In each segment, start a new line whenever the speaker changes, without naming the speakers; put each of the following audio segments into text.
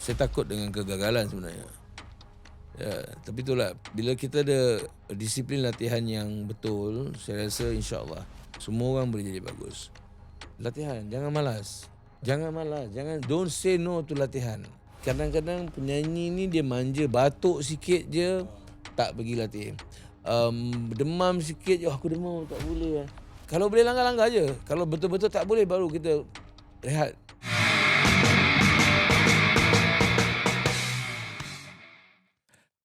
saya takut dengan kegagalan sebenarnya. Ya, tapi itulah bila kita ada disiplin latihan yang betul, saya rasa insya-Allah semua orang boleh jadi bagus. Latihan, jangan malas. Jangan malas, don't say no to latihan. Kadang-kadang penyanyi ni dia manja, batuk sikit je tak pergi latih. Demam sikit je, aku demam tak boleh lah. Kalau boleh langgar-langgar je. Kalau betul-betul tak boleh baru kita rehat.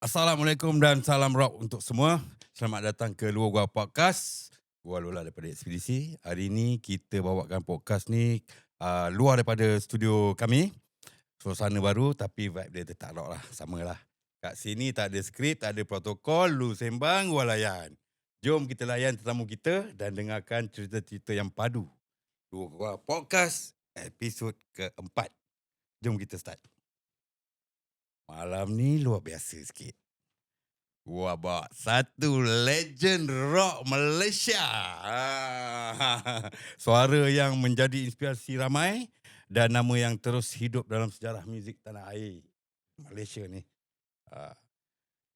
Assalamualaikum dan salam rock untuk semua. Selamat datang ke Luar Gua Podcast. Gua Lola daripada Ekspedisi. Hari ini kita bawakan podcast ni luar daripada studio kami. Suasana baru tapi vibe dia tetap rock lah. Sama lah. Kat sini tak ada skrip, tak ada protokol. Lu sembang, gua layan. Jom kita layan tetamu kita dan dengarkan cerita-cerita yang padu. Luar Gua Podcast episod keempat. Jom kita start. Malam ni luar biasa sikit. Gua bawa satu legend rock Malaysia. Suara yang menjadi inspirasi ramai dan nama yang terus hidup dalam sejarah muzik tanah air Malaysia ni.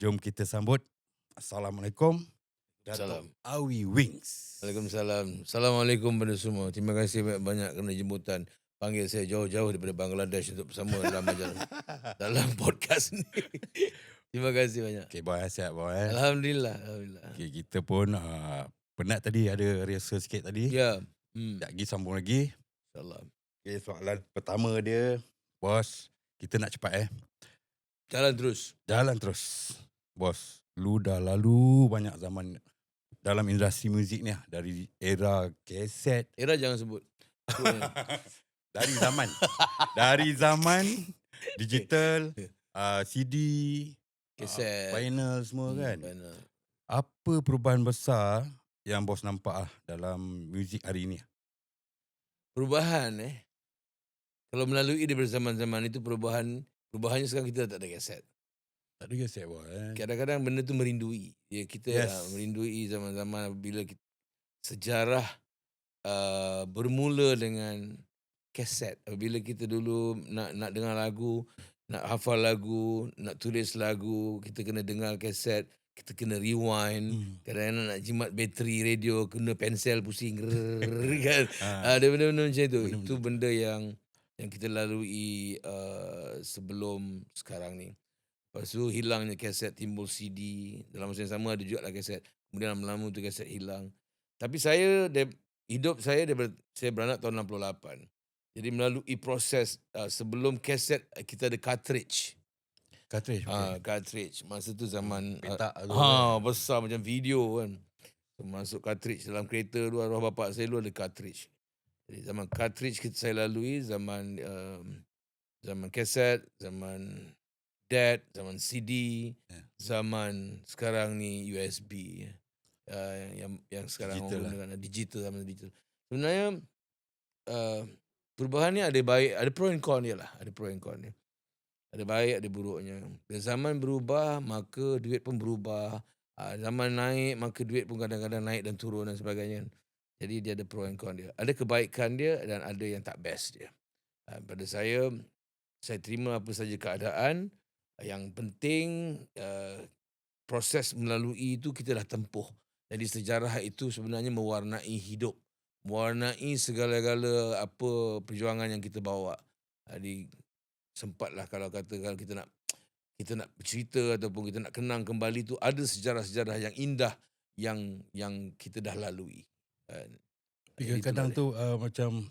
Jom kita sambut. Assalamualaikum.
Salam.
Datuk Awi Wings.
Waalaikumsalam. Assalamualaikum kepada semua. Terima kasih banyak-banyak kerana jemputan. Panggil saya jauh-jauh daripada Bangladesh untuk bersama dalam podcast ni. Terima kasih banyak.
Okay, boy, sihat boy.
Alhamdulillah.
Okay, kita pun penat tadi, ada rehearsal sikit tadi.
Ya.
Sekejap lagi sambung lagi.
InsyaAllah.
Okay, soalan pertama dia, bos, kita nak cepat
Jalan terus.
Jalan terus. Bos, lu dah lalu banyak zaman dalam industri muzik ni, dari era kaset.
Era jangan sebut.
Dari zaman digital, CD,
Kaset,
vinyl semua kan.
Vinyl.
Apa perubahan besar yang bos nampak dalam muzik hari ini?
Perubahan kalau melalui daripada zaman-zaman itu perubahannya sekarang kita tak ada kaset.
Tak ada kaset bos.
Kadang-kadang benda tu merindui. Ya, kita merindui zaman-zaman bila sejarah bermula dengan kaset. Bila kita dulu nak dengar lagu, nak hafal lagu, nak tulis lagu, kita kena dengar kaset, kita kena rewind. Kadang-kadang nak jimat bateri radio, kena pensel pusing kan. Ada benda-benda macam itu. Itu benda yang kita lalui sebelum sekarang ni. Lepas tu hilangnya kaset, timbul CD. Dalam masa yang sama ada juga lah kaset. Kemudian lama-lama tu kaset hilang. Tapi saya beranak tahun 68. Jadi melalui proses sebelum kaset kita ada cartridge.
Cartridge.
Cartridge. Masa tu zaman
petak
besar macam video kan. Masuk cartridge dalam kereta tu, arwah bapak saya dulu ada cartridge. Jadi zaman cartridge saya lalui, zaman kaset, zaman DAT, zaman CD, zaman sekarang ni USB. Yang sekarang
digital
orang gunakan digital, zaman digital. Sebenarnya perubahan ni ada baik, ada pro and con dia lah. Ada pro and con dia. Ada baik, ada buruknya. Bila zaman berubah, maka duit pun berubah. Zaman naik, maka duit pun kadang-kadang naik dan turun dan sebagainya. Jadi dia ada pro and con dia. Ada kebaikan dia dan ada yang tak best dia. Pada saya terima apa saja keadaan. Yang penting proses melalui itu kita dah tempuh. Jadi sejarah itu sebenarnya mewarnai hidup. Mewarnai segala-gala apa perjuangan yang kita bawa. Jadi sempatlah kalau kita nak bercerita ataupun kita nak kenang kembali tu, ada sejarah-sejarah yang indah yang kita dah lalui.
Kadang-kadang tu macam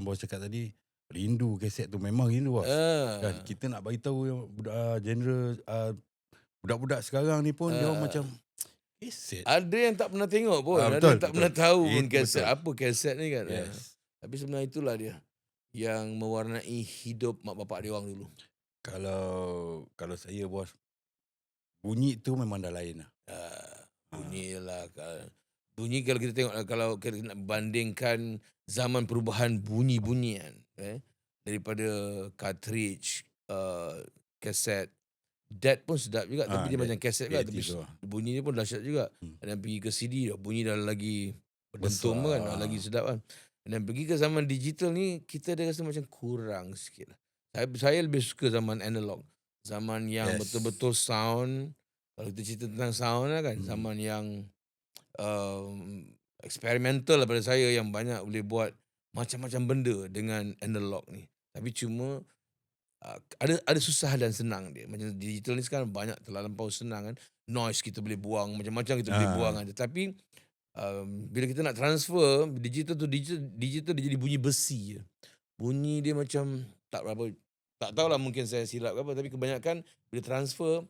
bos cakap tadi, rindu kaset tu, memang rindu bos. Kan kita nak bagi tahu yang budak-budak sekarang ni pun dia macam kaset.
Ada yang tak pernah tengok pun, ada yang tak pernah tahu pun kaset. Apa kaset ni kan. Tapi sebenarnya itulah dia yang mewarnai hidup mak bapak dia orang dulu.
Kalau saya bos, bunyi tu memang dah lain lah.
Bunyi kalau kita tengok, kalau kita nak bandingkan zaman perubahan bunyi-bunyian daripada cartridge, kaset, DAT pun sedap juga, tapi dia macam kaset juga, tapi bunyinya pun dahsyat juga. Dan pergi ke CD, bunyi dah lagi berdentum kan, lagi sedap kan. Dan pergi ke zaman digital ni, kita ada rasa macam kurang sikit lah. Saya lebih suka zaman analog. Zaman yang
Yes.
betul-betul sound, kalau kita cerita tentang sound lah kan,
Hmm.
zaman yang, eksperimental lah pada saya, yang banyak boleh buat macam-macam benda dengan analog ni. Tapi cuma, ada susah dan senang dia. Macam digital ni sekarang banyak terlampau senang kan, noise kita boleh buang, macam-macam kita boleh buang
Ah,
kan. Tetapi, bila kita nak transfer digital tu digital dia jadi bunyi besi je. Bunyi dia macam tak berapa, tak tahulah, mungkin saya silap ke apa, tapi kebanyakan bila transfer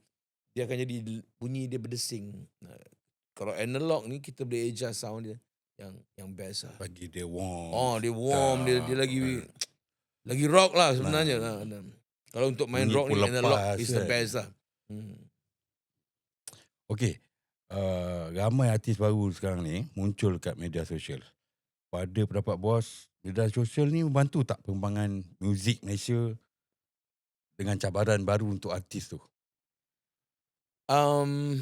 dia akan jadi bunyi dia berdesing. Kalau analog ni kita boleh adjust sound dia yang best lah.
bagi dia warmth.
Oh, dia warm, dia
Tak.
lagi rock lah sebenarnya lah.
Nah,
Kalau untuk main
bunyi
rock
pun
ni analog
lepas
is the
kan.
best lah. Hmm.
Okey. Ramai artis baru sekarang ni muncul kat media sosial. Pada pendapat bos, media sosial ni membantu tak perkembangan muzik Malaysia dengan cabaran baru untuk artis tu?
Um,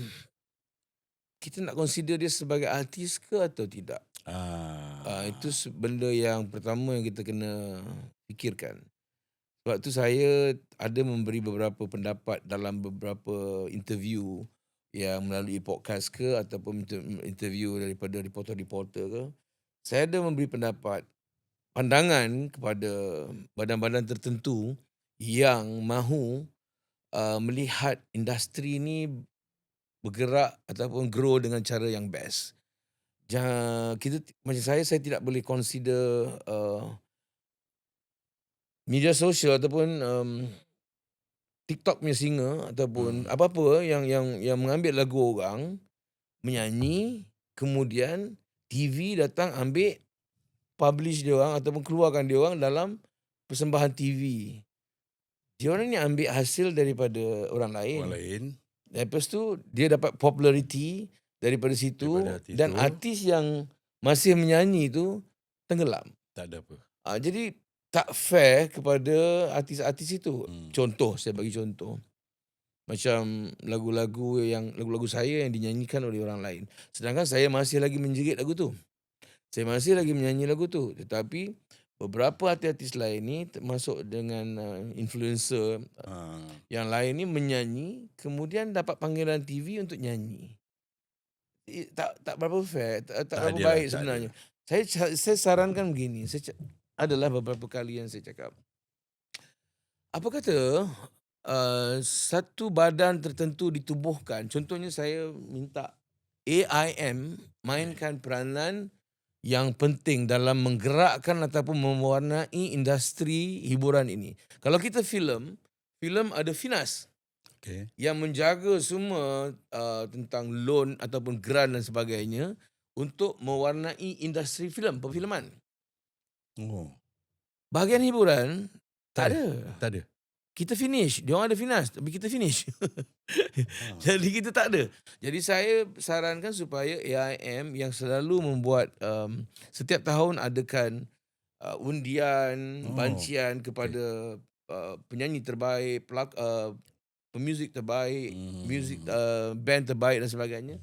kita nak consider dia sebagai artis ke atau tidak? Itu
Ah,
benda yang pertama yang kita kena fikirkan. Sebab tu saya ada memberi beberapa pendapat dalam beberapa interview yang melalui podcast ke ataupun interview daripada reporter-reporter ke. Saya ada memberi pendapat, pandangan kepada badan-badan tertentu yang mahu melihat industri ni bergerak ataupun grow dengan cara yang best. Kita macam saya tidak boleh consider media sosial ataupun TikTok punya singer ataupun
hmm.
apa-apa yang mengambil lagu orang, menyanyi, kemudian TV datang ambil, publish dia orang ataupun keluarkan dia orang dalam persembahan TV. Dia orang ni ambil hasil daripada orang lain.
Orang lain
Lepas tu dia dapat populariti daripada situ,
daripada artis
dan
tu
artis yang masih menyanyi tu tenggelam.
tak ada apa.
Jadi tak fair kepada artis-artis itu.
Hmm.
Contoh, saya bagi contoh. Macam lagu-lagu saya yang dinyanyikan oleh orang lain. Sedangkan saya masih lagi menjerit lagu tu. Saya masih lagi menyanyi lagu tu. Tetapi beberapa artis-artis lain ni termasuk dengan influencer
Ah,
yang lain ni menyanyi, kemudian dapat panggilan TV untuk nyanyi. Tak berapa fair, tak
tak
berapa
ada lah,
baik
tak ada.
sebenarnya. Saya sarankan begini, adalah beberapa kali yang saya cakap. Apa kata, satu badan tertentu ditubuhkan, contohnya saya minta AIM mainkan peranan yang penting dalam menggerakkan ataupun mewarnai industri hiburan ini. Kalau kita filem ada Finas
Okay.
yang menjaga semua tentang loan ataupun grant dan sebagainya untuk mewarnai industri filem, perfilman.
Oh,
Bahagian hiburan
tak
tak
ada.
ada.
Tak ada.
Kita finish. Diorang ada Finas tapi kita finish.
Ah.
Jadi kita tak ada. Jadi saya sarankan supaya AIM yang selalu membuat setiap tahun adakan undian,
Oh,
bancian
okay.
kepada penyanyi terbaik, pemuzik terbaik, muzik
Hmm.
band terbaik dan sebagainya.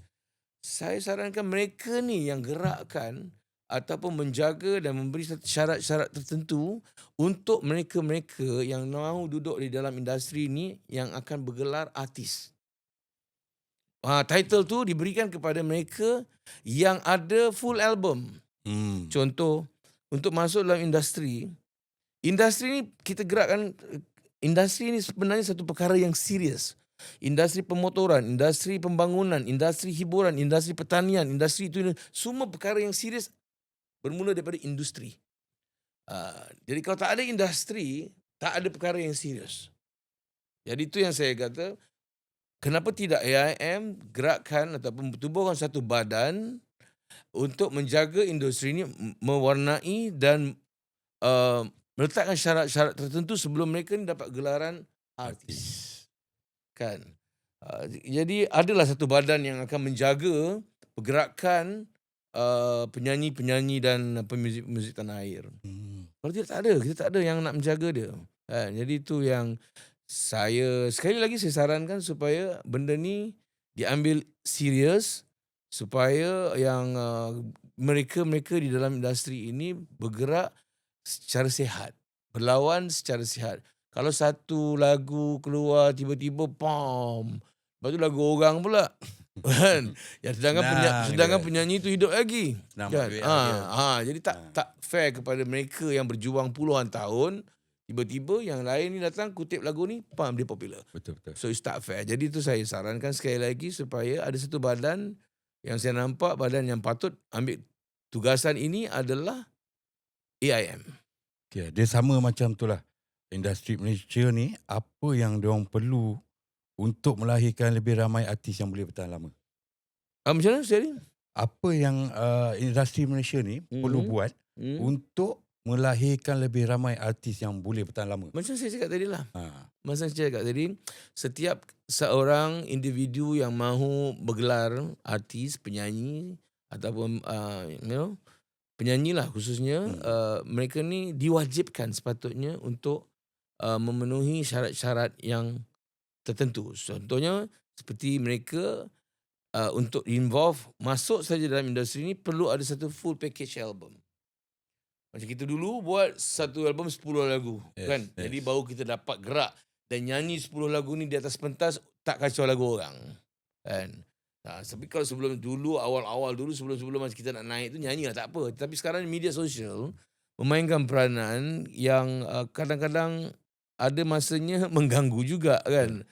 Saya sarankan mereka ni yang gerakkan ataupun menjaga dan memberi syarat-syarat tertentu untuk mereka-mereka yang mahu duduk di dalam industri ni yang akan bergelar artis. Title tu diberikan kepada mereka yang ada full album.
Hmm.
Contoh, untuk masuk dalam industri ni kita gerakkan, industri ni sebenarnya satu perkara yang serius. Industri pemotoran, industri pembangunan, industri hiburan, industri pertanian, industri itu semua perkara yang serius bermula daripada industri. Jadi kalau tak ada industri, tak ada perkara yang serius. Jadi itu yang saya kata, kenapa tidak AIM gerakkan ataupun tubuhkan satu badan untuk menjaga industri ini mewarnai dan meletakkan syarat-syarat tertentu sebelum mereka ni dapat gelaran
Artis.
artis. Kan? Jadi adalah satu badan yang akan menjaga pergerakan penyanyi-penyanyi dan pemuzik-pemuzik tanah air.
Hmm.
Kalau tidak tak ada, kita tak ada yang nak menjaga dia. Jadi itu yang sekali lagi saya sarankan supaya benda ni diambil serius supaya yang mereka-mereka di dalam industri ini bergerak secara sihat, berlawan secara sihat. Kalau satu lagu keluar tiba-tiba pam, lepas tu lagu orang pula. Kan? Ya sedangkan
je.
penyanyi tu hidup lagi.
Senang buat
Kan?
duit lah dia.
Jadi tak fair kepada mereka yang berjuang puluhan tahun. Tiba-tiba yang lain ni datang kutip lagu ni, pam, dia popular.
Betul.
So it's tak fair. Jadi tu saya sarankan sekali lagi supaya ada satu badan yang saya nampak badan yang patut ambil tugasan ini adalah AIM.
Okay, dia sama macam tu lah. Industri Malaysia ni, apa yang diorang perlu untuk melahirkan lebih ramai artis yang boleh bertahan lama?
Macam mana Seri?
Apa yang industri Malaysia ni perlu buat untuk melahirkan lebih ramai artis yang boleh bertahan lama?
Macam saya cakap tadi lah.
Ha.
Masa saya cakap tadi, setiap seorang individu yang mahu bergelar artis, penyanyi ataupun penyanyi lah khususnya, mereka ni diwajibkan sepatutnya untuk memenuhi syarat-syarat yang tertentu. Contohnya seperti mereka untuk involve masuk saja dalam industri ni perlu ada satu full package album. Macam kita dulu buat satu album 10 lagu, kan? Jadi baru kita dapat gerak dan nyanyi 10 lagu ni di atas pentas, tak kacau lagu orang. Kan? Tapi kalau sebelum dulu, awal-awal dulu sebelum masa kita nak naik tu nyanyi lah tak apa. Tapi sekarang media sosial memainkan peranan yang kadang-kadang ada masanya mengganggu juga, kan?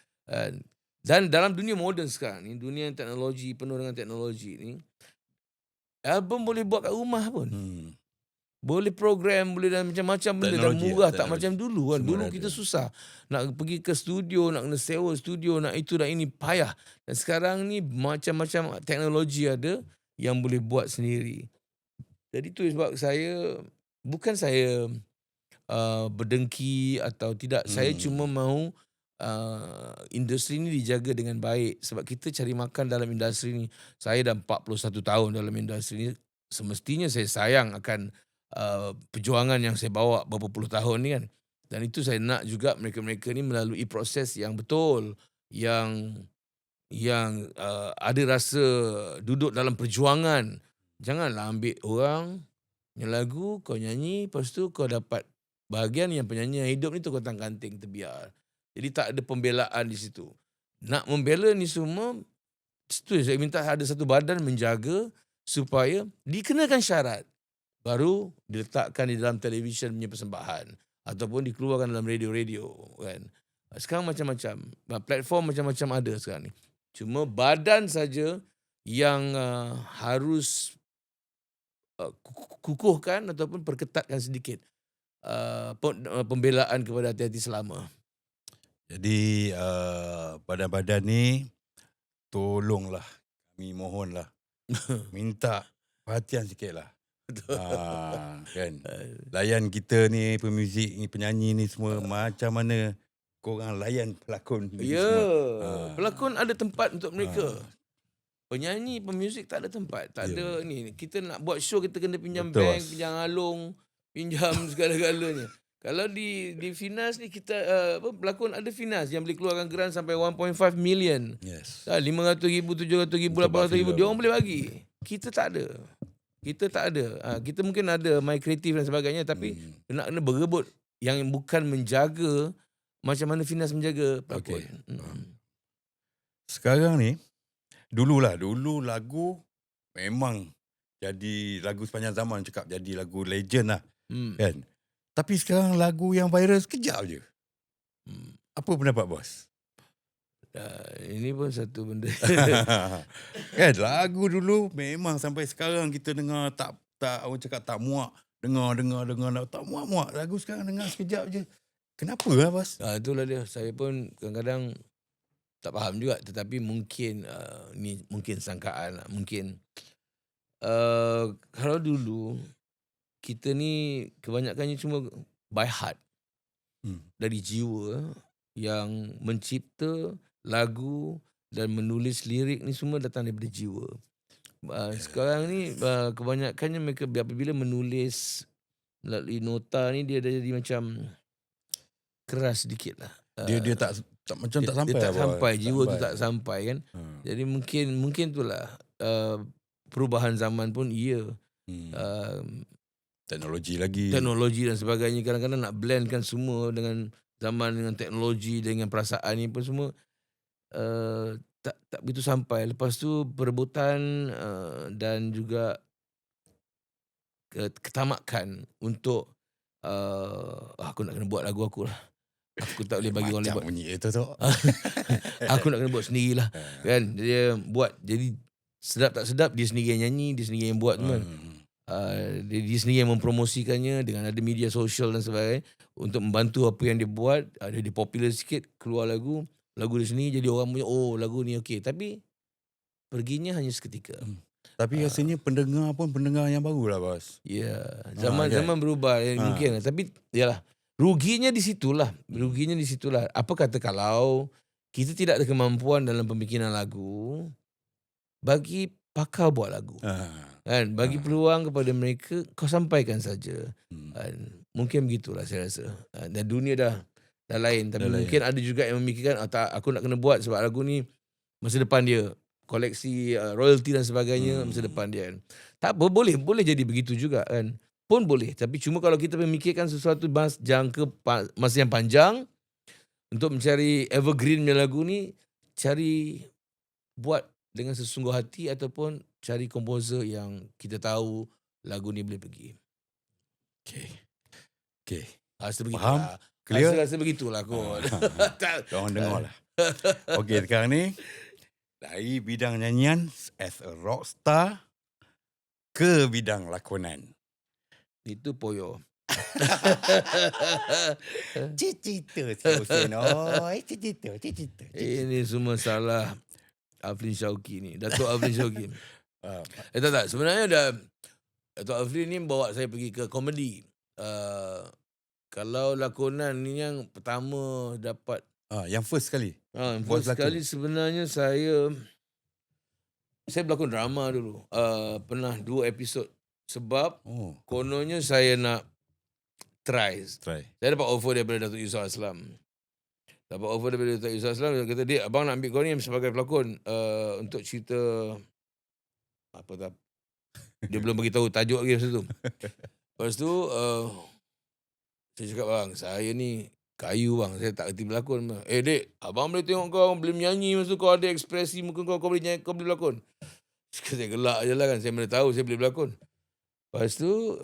Dan dalam dunia moden sekarang ni, dunia teknologi, penuh dengan teknologi ni, album boleh buat kat rumah pun. Boleh program, boleh dan macam-macam benda dan murah, tak macam dulu kan. Dulu kita susah nak pergi ke studio, nak kena sewa studio, nak itu nak ini, payah. Dan sekarang ni macam-macam teknologi ada yang boleh buat sendiri. Jadi tu sebab bukan saya berdengki atau tidak. Saya cuma mahu industri ni dijaga dengan baik sebab kita cari makan dalam industri ni. Saya dah 41 tahun dalam industri ni. Semestinya saya sayang akan perjuangan yang saya bawa beberapa puluh tahun ni kan. Dan itu saya nak juga mereka-mereka ni melalui proses yang betul, yang ada rasa duduk dalam perjuangan. Janganlah ambil orang yang lagu kau nyanyi, lepas tu kau dapat bahagian yang penyanyi yang hidup ni tu kau tang-kanting terbiar. Jadi tak ada pembelaan di situ. Nak membela ni semua, itu saya minta ada satu badan menjaga supaya dikenakan syarat. Baru diletakkan di dalam televisyen punya persembahan ataupun dikeluarkan dalam radio-radio kan. Sekarang macam-macam, platform macam-macam ada sekarang ni. Cuma badan saja yang harus kukuhkan ataupun perketatkan sedikit pembelaan kepada hati-hati selama.
Jadi badan-badan ni tolonglah, kami mohonlah, minta perhatian sikit lah. Kan? Layan kita ni, pemuzik ni, penyanyi ni semua, macam mana korang layan pelakon ni semua.
Pelakon ada tempat untuk mereka. Penyanyi, pemuzik tak ada tempat. Tak ada ni. Kita nak buat show, kita kena pinjam bank, pinjam alung, pinjam segala-galanya. Kalau di Finas ni kita pelakon ada Finas yang boleh keluarkan geran sampai 1.5 million.
Yes.
500,000, 700,000, 800,000 dia orang boleh bagi. Kita tak ada. Kita mungkin ada My Creative dan sebagainya, tapi nak kena berebut yang bukan menjaga macam mana Finas menjaga pelakon.
Sekarang ni, dulu lagu memang jadi lagu sepanjang zaman, cakap jadi lagu legend lah. Kan? Tapi sekarang lagu yang viral sekejap je. Apa pendapat bos?
Ini pun satu benda.
Kan lagu dulu memang sampai sekarang kita dengar tak orang cakap tak muak. Dengar tak muak. Lagu sekarang dengar sekejap je. Kenapa lah bos?
Itulah dia. Saya pun kadang-kadang tak faham juga, tetapi mungkin ni mungkin sangkaan lah. Mungkin kalau dulu kita ni kebanyakannya cuma by heart. Dari jiwa yang mencipta lagu dan menulis lirik ni semua datang daripada jiwa. Sekarang ni kebanyakannya mereka apabila menulis melalui nota ni dia dah jadi macam keras sedikit lah.
Dia tak macam tak sampai.
Dia tak sampai, jiwa tu tak sampai kan. Jadi mungkin itulah perubahan zaman pun
teknologi lagi.
Teknologi dan sebagainya kadang-kadang nak blendkan semua dengan zaman dengan teknologi, dengan perasaan ni pun semua tak begitu sampai. Lepas tu perebutan dan juga ketamakan untuk aku nak kena buat lagu aku lah. Aku tak boleh bagi orang lain
Macam
buat.
bunyi itu tu.
Aku nak kena buat sendirilah. Kan? Dia buat. Jadi sedap tak sedap dia sendiri yang nyanyi, dia sendiri yang buat tu kan. Dia sendiri yang mempromosikannya dengan ada media sosial dan sebagainya untuk membantu apa yang dia buat. Dia popular sikit, keluar lagu dia sendiri, jadi orang punya lagu ni okey. Tapi perginya hanya seketika.
Tapi rasanya pendengar pun pendengar yang baru lah, bos.
Ya,
kan?
zaman berubah mungkin. Tapi yalah, ruginya di situlah. Apa kata kalau kita tidak ada kemampuan dalam pembikinan lagu, bagi pakar buat lagu. Kan, bagi peluang kepada mereka, kau sampaikan saja. Mungkin begitulah saya rasa. Dan dunia dah lain. Tapi mungkin ada juga yang memikirkan, tak, aku nak kena buat sebab lagu ni masa depan dia. Koleksi royalty dan sebagainya masa depan dia kan. Tak apa, boleh jadi begitu juga kan. Pun boleh. Tapi cuma kalau kita memikirkan sesuatu jangka masa yang panjang, untuk mencari evergreen punya lagu ni, cari buat dengan sesungguh hati ataupun cari komposer yang kita tahu lagu ni boleh pergi.
Okey.
Rasa
Faham?
begitulah.
Clear?
Rasa begitulah kot.
Korang dengar lah. Okey, sekarang ni dari bidang nyanyian as a rockstar ke bidang lakonan.
Itu Poyo.
Cerita Hussein. Cerita.
Ini semua salah Aflin Syauqi ni. Datuk Aflin Syauqi. Tak. Sebenarnya Datuk Aflin ni bawa saya pergi ke komedi. Kalau lakonan ni yang pertama dapat.
Yang first sekali.
First sekali sebenarnya saya berlakon drama dulu. Pernah 2 episod. Sebab kononnya saya nak try. Saya dapat offer daripada Datuk Yusof Aslam. Dia kata, "Dik, abang nak ambil kau ni sebagai pelakon untuk cerita apa tak." Dia belum bagi tahu tajuk lagi masa tu. Lepas tu saya cakap, "Bang, saya ni kayu bang, saya tak kerti berlakon." "Dik, abang boleh tengok kau boleh menyanyi, masa tu kau ada ekspresi muka kau boleh nyanyi, kau boleh berlakon." Saya gelak je lah kan, saya mana tahu saya boleh berlakon. Lepas tu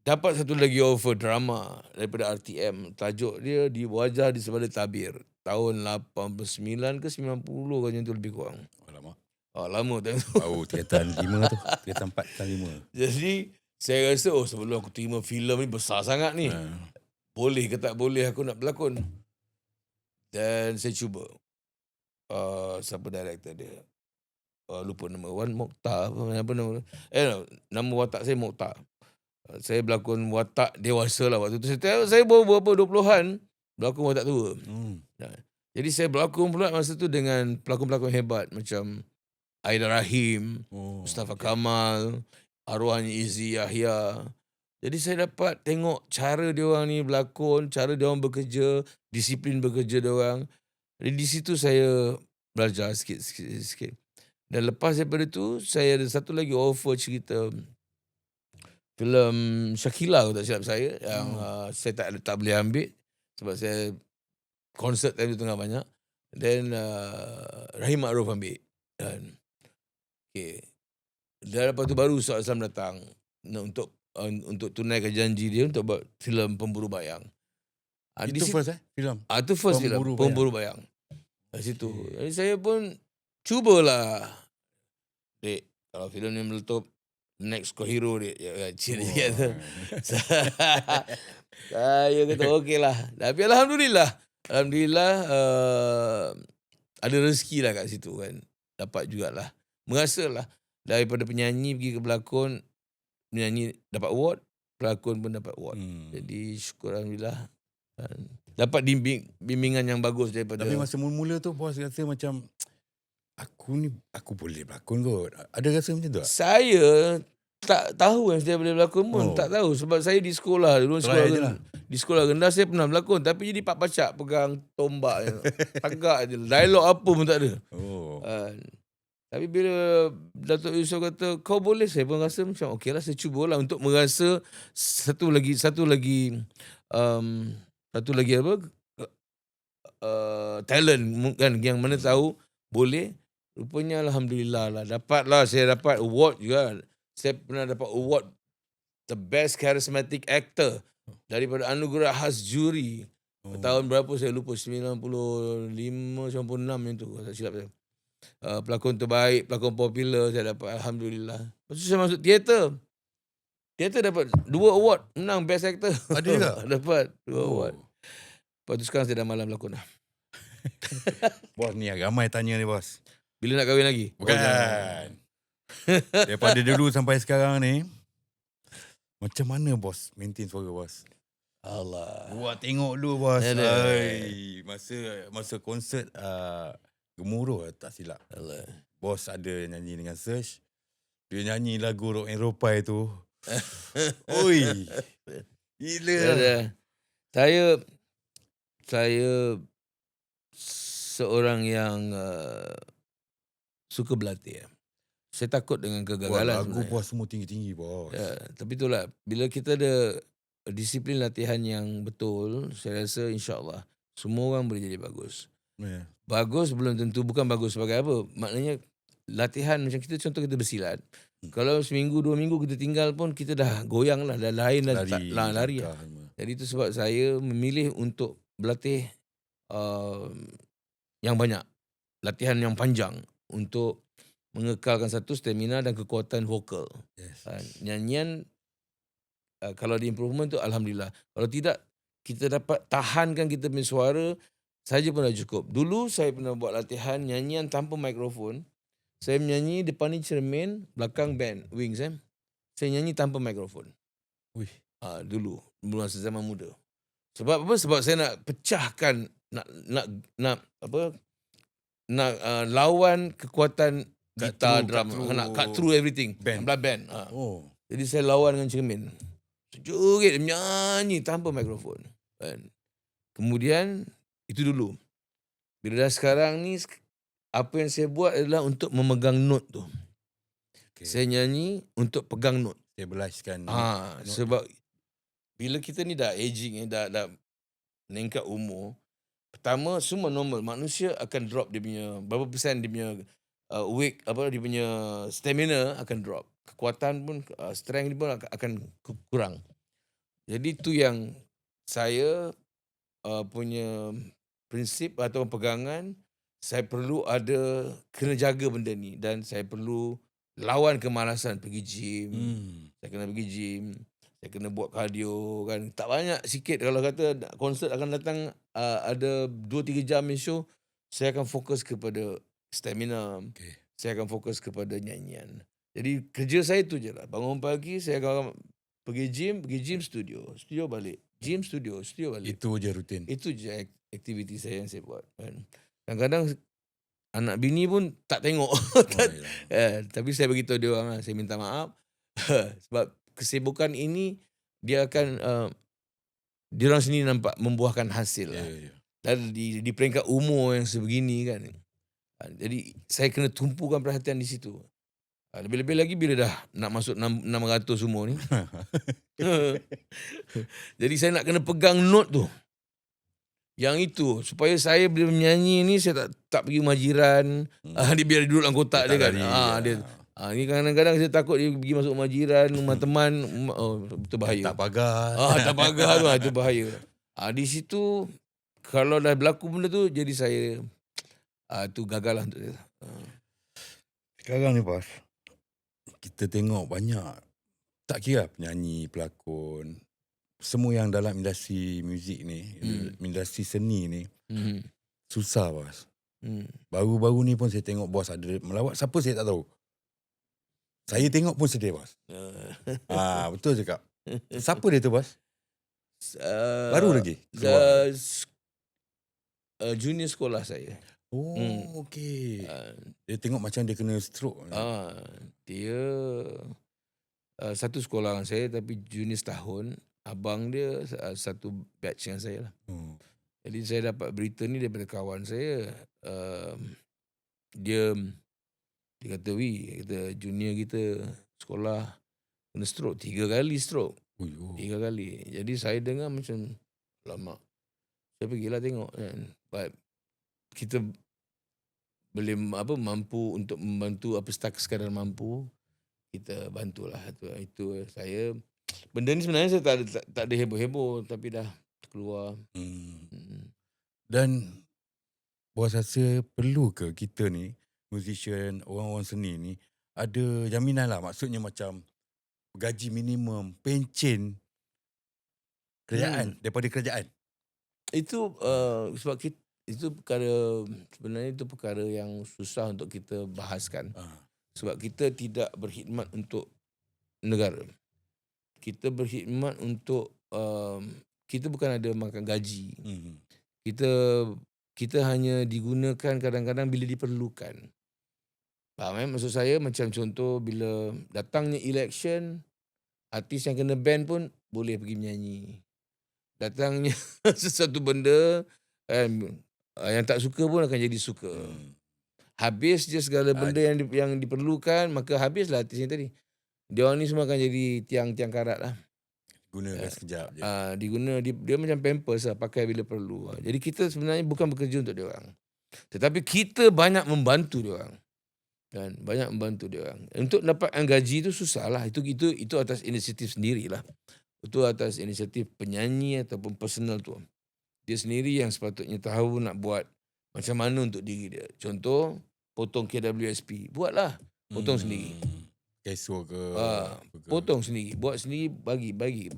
dapat satu lagi offer drama daripada RTM. Tajuk dia Di Wajah di Sebalik Tabir. Tahun 89 ke 90 kan, macam tu lebih kurang.
Lama.
Lama tu.
Baru Tingkatan 5 tu. Tingkatan 4 dan 5.
Jadi saya rasa sebelum aku terima filem ni besar sangat ni. Boleh ke tak boleh aku nak berlakon. Dan saya cuba. Siapa director dia? Lupa nama. Wan Mokhtar. Apa nama? Nama watak saya Mokhtar. Saya berlakon watak dewasa lah waktu tu. Saya baru berapa 20-an berlakon watak tua. Jadi saya berlakon pula masa tu dengan pelakon-pelakon hebat macam Aida Rahim, Mustafa Kamal, arwahnya Izzy Yahya. Jadi saya dapat tengok cara diorang ni berlakon, cara diorang bekerja, disiplin bekerja diorang. Jadi di situ saya belajar sikit. Dan lepas daripada tu saya ada satu lagi offer cerita filem Shakila, kalau tak silap saya, yang saya tak boleh ambil sebab saya konsert time tu tengah banyak. Then Rahim Ma'ruf ambil. Dan dan lepas tu baru Ustaz Aslam datang untuk tunaikan janji dia untuk buat filem Pemburu Bayang.
Itu first filem?
Itu first filem Pemburu Bayang. Di situ. Jadi saya pun cubalah. Dek, kalau filem ni meletup, next kau hero dia. Dia kata. Saya kata okey lah. Tapi Alhamdulillah ada rezeki lah kat situ kan. Dapat jugalah. Merasalah daripada penyanyi pergi ke pelakon, penyanyi dapat award, pelakon pun dapat award. Jadi syukur Alhamdulillah. Dapat bimbingan yang bagus daripada.
Tapi masa mula-mula tu bos rasa macam aku boleh berlakon kot. Ada rasa macam tu tak?
Saya tak tahu yang saya boleh berlakon pun. Tak tahu sebab saya di sekolah dulu, di sekolah rendah saya pernah berlakon tapi jadi pak pacak pegang tombak tagak je. Dialog apa pun tak ada. Tapi bila Datuk Yusof kata kau boleh, saya pun rasa macam okeylah, saya cubalah untuk merasa satu lagi Satu lagi apa, talent kan, yang mana tahu boleh. Rupanya alhamdulillah lah, saya dapat award juga. Saya pernah dapat award the best charismatic actor daripada anugerah khas juri. Tahun berapa saya lupa, 95, 96 yang tu, tak silap saya. Pelakon terbaik, pelakon popular saya dapat, alhamdulillah. Lepas tu saya masuk teater. Teater dapat 2 award, menang best actor.
Ada juga?
Dapat 2 award. Lepas tu sekarang saya dah malam berlakon dah.
Bos ni ramai tanya ni bos.
Bila nak kahwin lagi?
Bukan. Daripada dulu sampai sekarang ni, macam mana bos maintain suara bos?
Allah.
Buat tengok dulu bos.
Ada.
Ai, masa konsert Gemuruh tak silap.
Allah.
Bos ada nyanyi dengan Search. Dia nyanyi lagu Rock and Ropai tu. Oi. Gila.
Ada. Saya seorang yang suka berlatih. Saya takut dengan kegagalan
Lagu
sebenarnya.
bos semua tinggi-tinggi bos.
Ya, tapi itulah, bila kita ada disiplin latihan yang betul, saya rasa insya-Allah semua orang boleh jadi bagus.
Yeah.
Bagus belum tentu bukan bagus sebagai apa. Maknanya latihan macam kita, contoh kita bersilat. Kalau seminggu 2 minggu kita tinggal pun kita dah goyang lah, dah lain dah lari. Jadi itu sebab saya memilih untuk berlatih yang banyak. Latihan yang panjang untuk mengekalkan satu stamina dan kekuatan vokal.
Yes.
Nyanyian kalau ada improvement tu alhamdulillah. Kalau tidak, kita dapat tahankan kita punya suara saja pun dah cukup. Dulu saya pernah buat latihan nyanyian tanpa mikrofon. Saya menyanyi depan ni cermin, belakang band wings Saya nyanyi tanpa mikrofon.
Wih.
Dulu masa zaman muda. Sebab apa? Sebab saya nak pecahkan, nak lawan kekuatan gitar, drum, nak cut through everything. Band. Jadi saya lawan dengan cermin. Sejurit menyanyi tanpa mikrofon. Kemudian itu dulu. Bila dah sekarang ni, apa yang saya buat adalah untuk memegang note tu. Okay. Saya nyanyi untuk pegang note.
Stabilizekan.
Sebab bila kita ni dah aging, dah meningkat umur, pertama semua normal. Manusia akan drop dia punya, berapa persen dia punya weight, dia punya stamina akan drop. Kekuatan pun, strength dia pun akan kurang. Jadi tu yang saya punya prinsip atau pegangan. Saya perlu kena jaga benda ni, dan saya perlu lawan kemalasan pergi gym. Saya kena pergi gym, saya kena buat cardio kan. Tak banyak, sikit. Kalau kata konsert akan datang ada 2-3 jam show, saya akan fokus kepada stamina. Okay. Saya akan fokus kepada nyanyian. Jadi kerja saya tu je lah. Bangun pagi saya akan pergi gym, studio balik. Gym, studio balik.
Itu je rutin.
Itu je aktiviti saya yang saya buat kan. Kadang-kadang anak bini pun tak tengok. Tapi saya beritahu dia orang lah, saya minta maaf. Sebab kesibukan ini dia akan dia orang sendiri nampak membuahkan hasil lah. Dan di peringkat umur yang sebegini kan. Jadi saya kena tumpukan perhatian di situ. Lebih-lebih lagi bila dah nak masuk 600 umur ni. Jadi saya nak kena pegang note tu. Yang itu supaya saya bila menyanyi ni saya tak pergi majiran. Dia biar duduk dalam kotak dia kan. Ni kadang-kadang saya takut dia pergi masuk majiran, rumah teman, itu bahaya.
Tak pagar.
Tak pagar tu, itu bahaya. Di situ kalau dah berlaku benda tu, jadi saya tu gagal lah untuk saya.
Sekarang ni bos, kita tengok banyak, tak kira penyanyi, pelakon, semua yang dalam industri muzik ni, industri seni ni, susah bos. Baru-baru ni pun saya tengok bos ada melawat, siapa saya tak tahu. Saya tengok pun sedih bos. Betul cakap. Siapa dia tu bos? Baru lagi
junior sekolah saya.
Okey. Dia tengok macam dia kena stroke.
Dia satu sekolah dengan saya tapi junior setahun. Abang dia satu batch dengan saya lah. Jadi saya dapat berita ni daripada kawan saya. Dia kata, junior kita sekolah kena stroke. 3 kali stroke. 3 kali. Jadi saya dengar macam lama. saya pergilah tengok kan. But kita boleh mampu untuk membantu apa sekadar mampu, kita bantulah. Itu saya, benda ni sebenarnya saya tak ada heboh-heboh, tapi dah keluar.
Dan bos rasa perlu ke kita ni, musician, orang-orang seni ni, ada jaminan lah, maksudnya macam gaji minimum, pencen kerajaan, daripada kerajaan?
Itu sebab itu sebenarnya itu perkara yang susah untuk kita bahaskan. Sebab kita tidak berkhidmat untuk negara. Kita berkhidmat untuk kita bukan ada makan gaji. Kita hanya digunakan kadang-kadang bila diperlukan. Faham maksud saya? Macam contoh bila datangnya election, artis yang kena ban pun boleh pergi menyanyi. Datangnya sesuatu benda yang tak suka pun akan jadi suka. Habis je segala benda yang diperlukan, maka habislah artis yang tadi. Diorang ni semua akan jadi tiang-tiang karat lah.
Gunakan sekejap je.
Dia macam pampers lah, pakai bila perlu. Jadi kita sebenarnya bukan bekerja untuk diorang. Tetapi kita banyak membantu diorang. Kan, banyak membantu diorang. Untuk dapatkan gaji tu susah lah. Itu atas inisiatif sendirilah. Itu atas inisiatif penyanyi ataupun personal tu. Dia sendiri yang sepatutnya tahu nak buat macam mana untuk diri dia. Contoh, potong KWSP. Buatlah. Potong sendiri.
Keso ke.
Potong sendiri. Buat sendiri, bagi.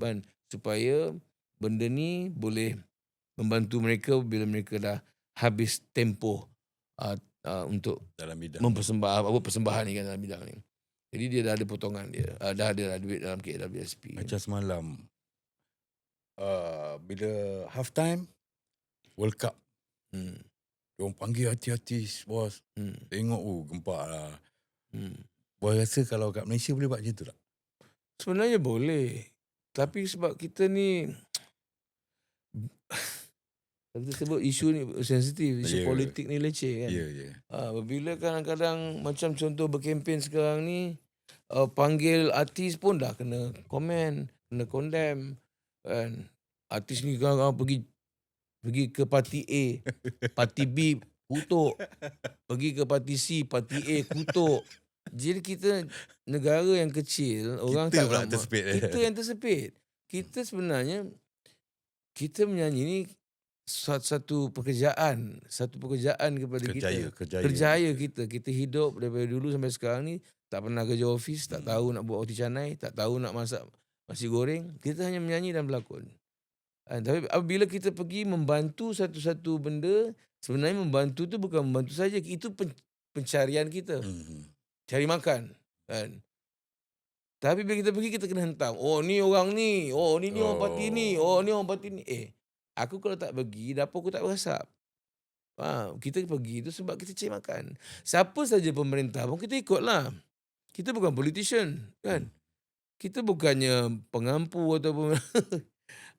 Supaya benda ni boleh membantu mereka bila mereka dah habis tempoh untuk
dalam bidang
persembahan ni kan, dalam bidang ni. Jadi dia dah ada potongan dia. Dah ada duit dalam KWSP.
Macam semalam, bila half time World Cup, diorang panggil hati-hati bos. Tengok gempak lah. Bos rasa kalau kat Malaysia boleh buat macam tu tak?
Sebenarnya boleh. Tapi sebab kita ni kita sebut isu ni sensitif, isu politik ni leceh kan. Bila kadang-kadang macam contoh berkempen sekarang ni, panggil artis pun dah kena komen, kena condemn kan. Artis ni kadang-kadang pergi ke parti A, parti B kutuk, pergi ke parti C, parti A kutuk. Jadi kita negara yang kecil, orang
kita
tak
pula
ramah.
tersepit.
Kita yang tersepit. Kita sebenarnya, kita menyanyi ni satu pekerjaan kepada kita. Kerjaya kita. Kita hidup daripada dulu sampai sekarang ni tak pernah kerja office, tak tahu nak buat roti canai, tak tahu nak masak nasi goreng. Kita hanya menyanyi dan berlakon. Tapi apabila kita pergi membantu satu-satu benda, sebenarnya membantu tu bukan membantu saja, itu pencarian kita. Cari makan kan. Tapi bila kita pergi, kita kena hentam. Oh ni orang ni, oh ni orang parti ni, oh ni orang parti ni. Aku kalau tak pergi, dapur aku tak berasap. Kita pergi tu sebab kita cari makan. Siapa saja pemerintah pun kita ikutlah. Kita bukan politician kan. Kita bukannya pengampu ataupun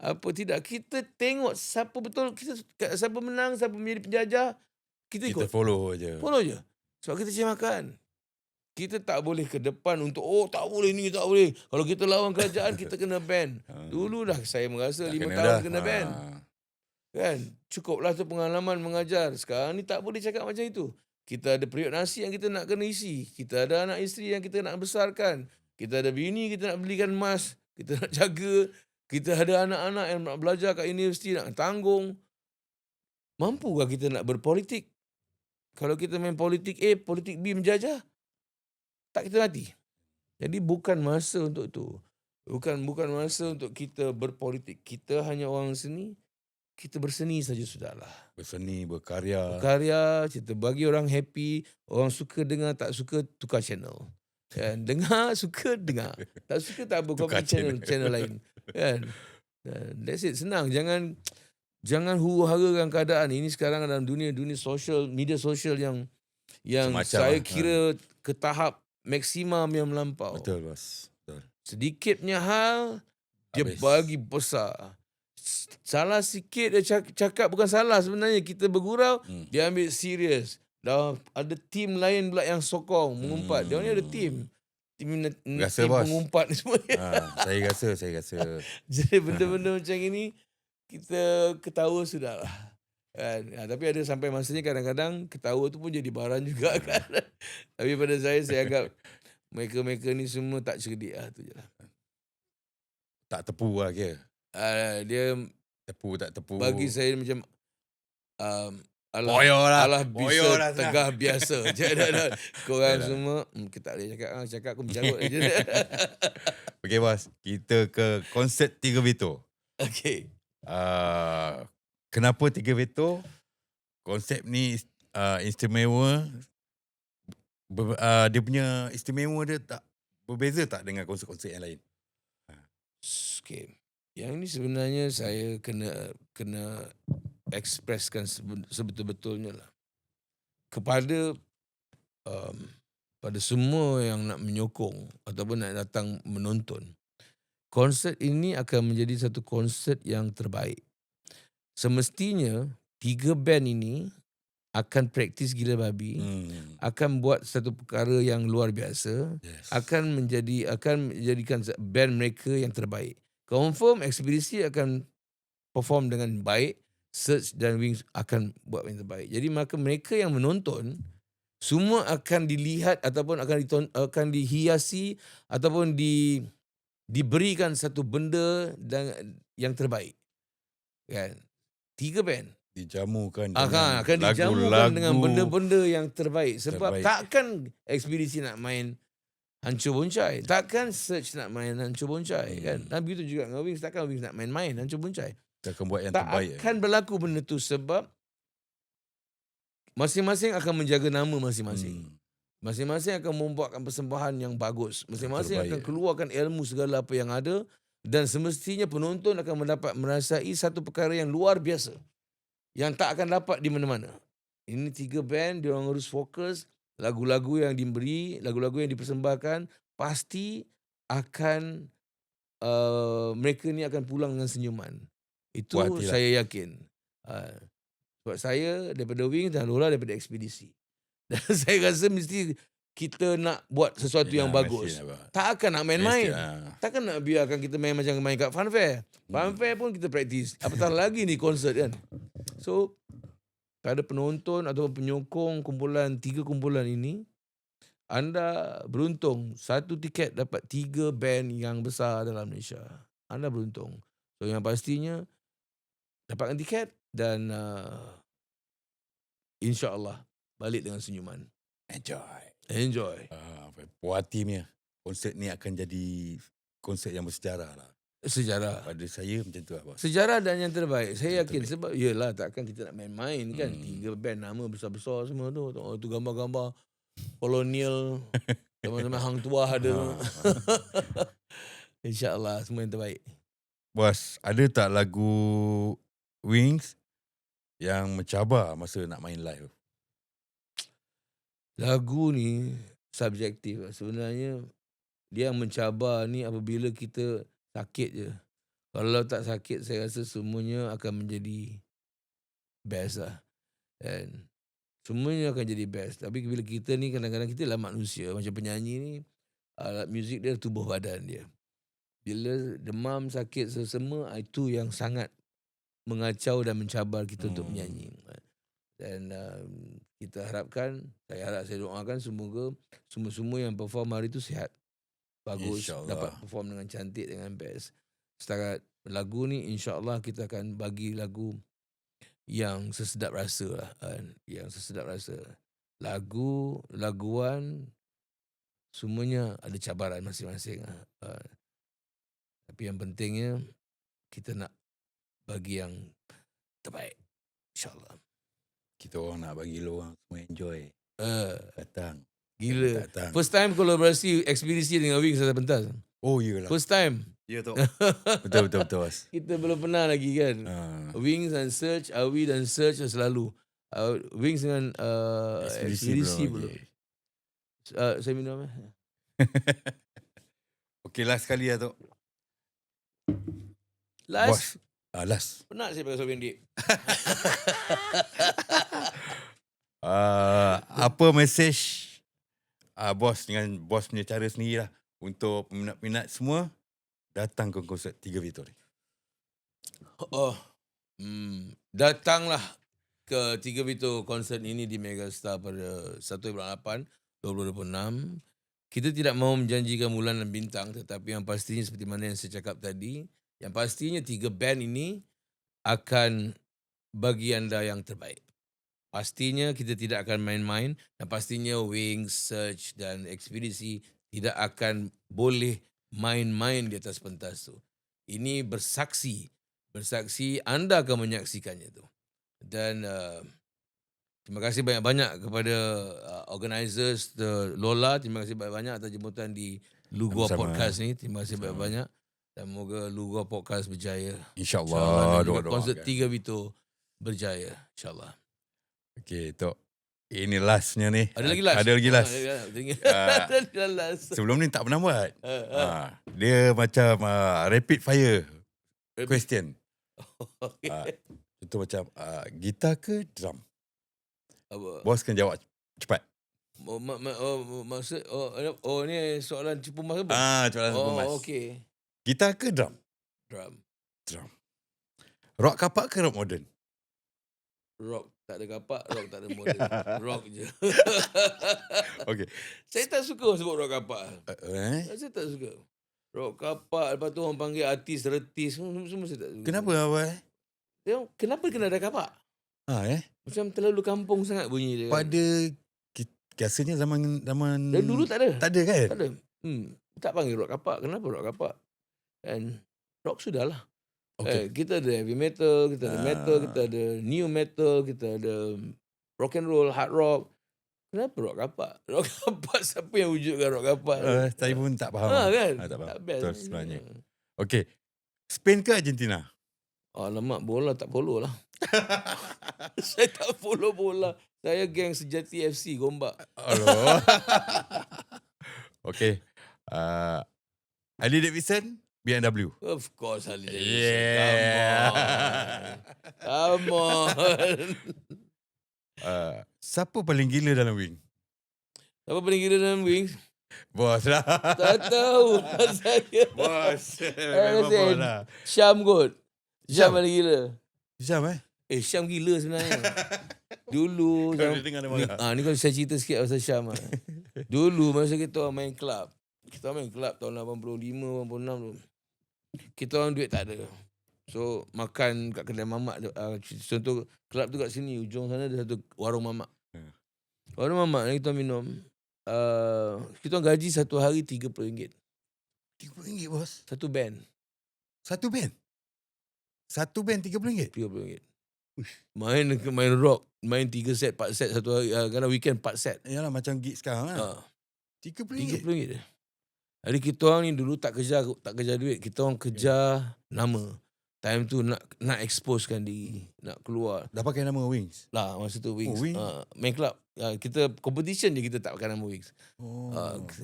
apa, tidak. Kita tengok siapa betul, siapa menang, siapa menjadi penjajah, kita ikut.
Kita follow je.
Sebab kita cari makan. Kita tak boleh ke depan untuk tak boleh ni, tak boleh. Kalau kita lawan kerajaan, kita kena ban. Dulu dah saya merasa 5 tahun kena ban. Kan? Cukuplah tu pengalaman mengajar. Sekarang ni tak boleh cakap macam itu. Kita ada periuk nasi yang kita nak kena isi. Kita ada anak isteri yang kita nak besarkan. Kita ada bini, kita nak belikan emas. Kita nak jaga. Kita ada anak-anak yang nak belajar kat universiti, nak tanggung. Mampukah kita nak berpolitik? Kalau kita main politik A, politik B menjajah, tak kita mati. Jadi bukan masa untuk tu. Bukan masa untuk kita berpolitik. Kita hanya orang seni. Kita berseni saja sudahlah.
Berseni, berkarya.
Kita bagi orang happy. Orang suka dengar, tak suka tukar channel. Kan? Dengar, suka dengar. Tak suka tak apa, kau pergi channel lain. Kan? That's it, senang. Jangan huru-harakan keadaan. Ini sekarang dalam dunia sosial, media sosial yang saya kira ke tahap maksimum yang melampau.
Betul, bos. Betul.
Sedikit punya hal, dia bagi besar. Salah sikit dia cakap bukan salah sebenarnya. Kita bergurau, dia ambil serius. Dah ada tim lain pula yang sokong, mengumpat. Dia ni ada tim
Bos.
pengumpat ni semua.
Saya rasa.
Jadi benda-benda macam ini kita ketawa sudahlah. Kan. Tapi ada sampai masanya kadang-kadang ketawa tu pun jadi barang juga kan. Tapi pada saya anggap mereka-mereka ni semua tak cerdik lah, tu je lah.
Tak tepu lah kira.
Dia
Tepu tak tepu.
bagi saya macam
Boyo lah.
alah
Boyo
bisa
lah,
tegah biasa je. Korang
Yalah.
semua kita tak boleh cakap aku mencarut je.
Okay bos, kita ke konsert 3 Veto.
Okay.
Kenapa 3 Veto? Konsep ni istimewa. Dia punya istimewa dia tak berbeza tak dengan konsert-konsert yang lain?
Okay. Yang ni sebenarnya saya kena ekspreskan sebetul-betulnya lah. Kepada pada semua yang nak menyokong ataupun nak datang menonton, konsert ini akan menjadi satu konsert yang terbaik. Semestinya 3 band ini akan praktis gila babi, akan buat satu perkara yang luar biasa,
Yes.
akan menjadikan band mereka yang terbaik. Confirm Ekspedisi akan perform dengan baik, Search dan Wings akan buat yang terbaik. Jadi maka mereka yang menonton semua akan dilihat ataupun akan dihiasi ataupun diberikan satu benda yang terbaik. Kan? 3 band
Dijamukan
akan
dengan
dijamukan dengan
lagu-lagu
benda-benda yang terbaik. Sebab
terbaik.
takkan Ekspedisi nak main hancur boncai, takkan Search nak main hancur boncai kan. Dan begitu juga dengan Wings, takkan Wings nak main hancur boncai.
Kita akan buat yang
Tak
terbaik.
akan berlaku benda tu sebab masing-masing akan menjaga nama masing-masing. Masing-masing akan membuatkan persembahan yang bagus. Masing-masing akan keluarkan ilmu segala apa yang ada, dan semestinya penonton akan mendapat merasai satu perkara yang luar biasa yang tak akan dapat di mana-mana. Ini 3 band, diorang harus fokus. Lagu-lagu yang diberi, lagu-lagu yang dipersembahkan pasti akan mereka ni akan pulang dengan senyuman. Itu saya yakin. Sebab saya daripada Wings dan Lola daripada Ekspedisi. Dan saya rasa mesti kita nak buat sesuatu yang bagus. Tak akan nak main-main. Takkan nak biarkan kita main macam main kat funfair. Funfair pun kita praktis. Apatah lagi ni konsert kan. So, pada penonton atau penyokong 3 kumpulan ini, anda beruntung. 1 tiket dapat 3 band yang besar dalam Malaysia. Anda beruntung. So, yang pastinya dapatkan tiket dan insya-Allah balik dengan senyuman. Enjoy.
Puas hati punya. Konsert ni akan jadi konsert yang bersejarah lah.
Sejarah.
Pada saya macam tu lah bos.
Sejarah dan yang terbaik. Saya yakin sebab yelah takkan kita nak main-main kan. 3 band nama besar-besar semua tu. Tu gambar-gambar kolonial. Zaman-zaman hang tuah ada. InsyaAllah semua yang terbaik.
Bos, ada tak lagu Wings yang mencabar masa nak main live?
Lagu ni subjektif. Sebenarnya dia yang mencabar ni apabila kita sakit je. Kalau tak sakit, saya rasa semuanya akan menjadi best lah. And semuanya akan jadi best. Tapi bila kita ni kadang-kadang kita lah manusia. Macam penyanyi ni, alat muzik dia tubuh badan dia. Bila demam, sakit, sesama, itu yang sangat mengacau dan mencabar kita untuk menyanyi. Dan kita harapkan, saya doakan semoga semua yang perform hari tu sihat. Bagus, dapat perform dengan cantik, dengan best. Setakat lagu ni insya-Allah kita akan bagi lagu yang sesedap rasa lah. Yang sesedap rasa. Laguan semuanya ada cabaran masing-masing. Tapi yang pentingnya kita nak bagi yang terbaik. InsyaAllah.
Kita orang nak bagi lo orang semua enjoy. Datang.
Gila.
Datang.
First time kolaborasi Ekspedisi dengan Wings atas pentas.
Oh iyalah.
First time.
Ya tu. Betul bos.
Kita belum pernah lagi kan. Wings dan Search, Awi dan Search selalu. Wings dengan Ekspedisi belum. Saya minum apa?
Okey, last kali lah tu.
Last.
Bos. Last.
Penat saya pakai sopan dik.
Apa mesej bos dengan bos punya cara sendiri lah untuk peminat-peminat semua datang ke konsert 3 Veto ni?
Datanglah ke Tiga Bintang konsert ini di Megastar pada 1 bulan 8, 2026. Kita tidak mahu menjanjikan bulan dan bintang, tetapi yang pastinya seperti mana yang saya cakap tadi, yang pastinya 3 band ini akan bagi anda yang terbaik. Pastinya kita tidak akan main-main dan pastinya Wings, Search dan Ekspedisi tidak akan boleh main-main di atas pentas tu. Ini bersaksi anda akan menyaksikannya tu. Dan terima kasih banyak-banyak kepada organisers Lola, terima kasih banyak-banyak atas jemputan di Lugua
Sama-sama.
Podcast ni. Terima kasih
Sama.
banyak-banyak dan moga Lugua Podcast berjaya.
InsyaAllah.
Dan juga
Doa-doa.
konsert Tiga Bintang berjaya, insyaAllah.
Okay, Tok. Ini lastnya ni.
Ada lagi last?
Ada lagi last.
Ada lagi last.
Sebelum ni tak pernah buat. Dia macam rapid fire question.
Okay.
Contoh macam gitar ke drum?
Apa?
Bos kena jawab cepat.
Maksud ni soalan cepu masa apa?
Soalan mas.
Okey.
Gitar ke drum?
Drum.
Rock kapak ke rock modern?
Rock tak ada kapak, rock tak ada modern. Rock je.
Okey.
Saya tak suka sebut rock kapak.
Eh?
Saya tak suka. Rock kapak, lepas tu orang panggil artis, retis, semua saya tak suka.
Kenapa abang?
Kenapa kena ada kapak? Macam terlalu kampung sangat bunyi dia.
Pada biasanya zaman
Dan dulu tak ada.
tak ada kan?
Tak ada. Tak panggil rock kapak. Kenapa rock kapak? And rock sudahlah.
Okey.
Kita ada heavy metal, kita ada metal, kita ada new metal, kita ada rock and roll, hard rock. Kenapa rock kapak? Rock kapak siapa yang wujudkan rock kapak?
Saya pun tak faham.
Kan?
Tak faham.
Tak best.
Betul sebenarnya. Okey. Spain ke Argentina?
Alamak, bola tak follow lah. Saya tak follow bola. Saya geng Sejati FC, Gombak.
Allah. Okey. Ali Davidson, BMW.
Of course, Ali Davidson.
Yeah.
Come on.
Siapa paling gila dalam wing?
Siapa paling gila dalam Wings?
Bos lah.
Tak tahu lah saya.
Bos.
Memang
Bos lah.
Syam kot.
Syam?
Syam paling gila.
Syam
Syam gila sebenarnya. Dulu
Kalau dia dengar dia marah.
ni kalau saya cerita sikit pasal Syam. Dulu masa kita orang main kelab. Kita main kelab tahun 85, 86 tu. Kita orang duit tak ada. So makan kat kedai mamak. Contoh kelab tu kat sini, ujung sana ada satu warung mamak. Warung mamak ni kita minum. Kita orang gaji satu hari RM30.
RM30 bos.
Satu band.
Satu band RM30.
RM30. Main rock. Main 3 set, 4 set satu hari. Kadang weekend 4 set.
Yalah macam gig sekarang lah. RM30.
RM30. Jadi kita orang ni dulu tak kejar duit. Kita orang kejar nama. Time tu nak exposekan diri. Nak keluar.
Dah pakai nama Wings?
Lah masa tu Wings.
Wings?
Main club. Kita competition je kita tak pakai nama Wings.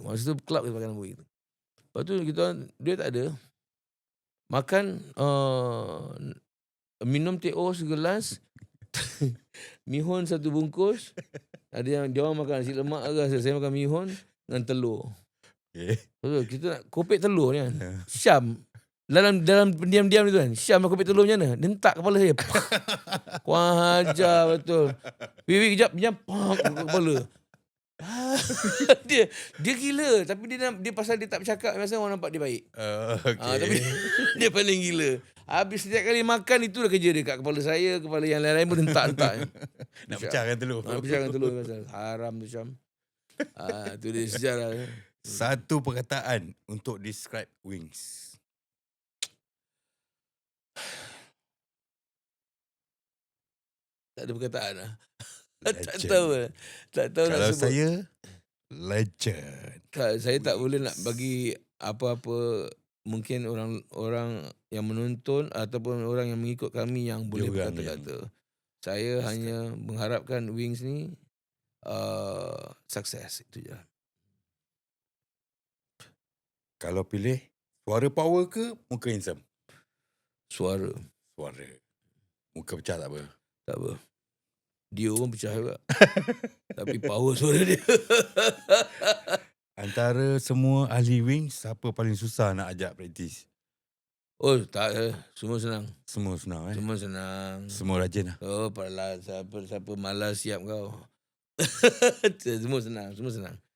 Masa tu club kita pakai nama Wings. Lepas tu kita orang duit tak ada. Makan minum TO segelas. Mihun satu bungkus. Ada yang dia orang makan nasi lemak ke, saya makan mihun dengan telur.
Okay.
Kita nak kopek telur ni kan. Syam dalam pendiam-diam tu kan. Syam kopek telur macam mana? Dia hentak kepala saya. Wah, hajar betul. Wih kejap kepala. Dia gila tapi dia pasal dia tak bercakap, biasa orang nampak dia baik.
Okay.
Tapi dia paling gila. Habis setiap kali makan itu dah kerja dia kat kepala saya, kepala yang lain-lain pun hentak-hentak.
Nak pecahkan telur.
Nak pecahkan telur pasal haram tu Syam. Tu dia sejarah.
Satu perkataan untuk describe Wings.
Tak ada perkataan lah.
Legend.
Tak tahu
Kalau
nak sebut.
saya, legend.
Saya tak boleh nak bagi apa-apa. Mungkin orang yang menonton ataupun orang yang mengikut kami yang boleh berkata-kata. Saya hanya mengharapkan Wings ni sukses. Itu je.
Kalau pilih suara power ke muka handsome?
Suara.
Muka pecah tak apa?
Tak apa. Dia pun pecah juga. Tapi power suara dia.
Antara semua ahli Wings, siapa paling susah nak ajak praktis?
Oh tak, semua senang.
Semua senang
Semua senang.
Semua rajin lah.
Oh palas, siapa malas siap kau. Semua senang.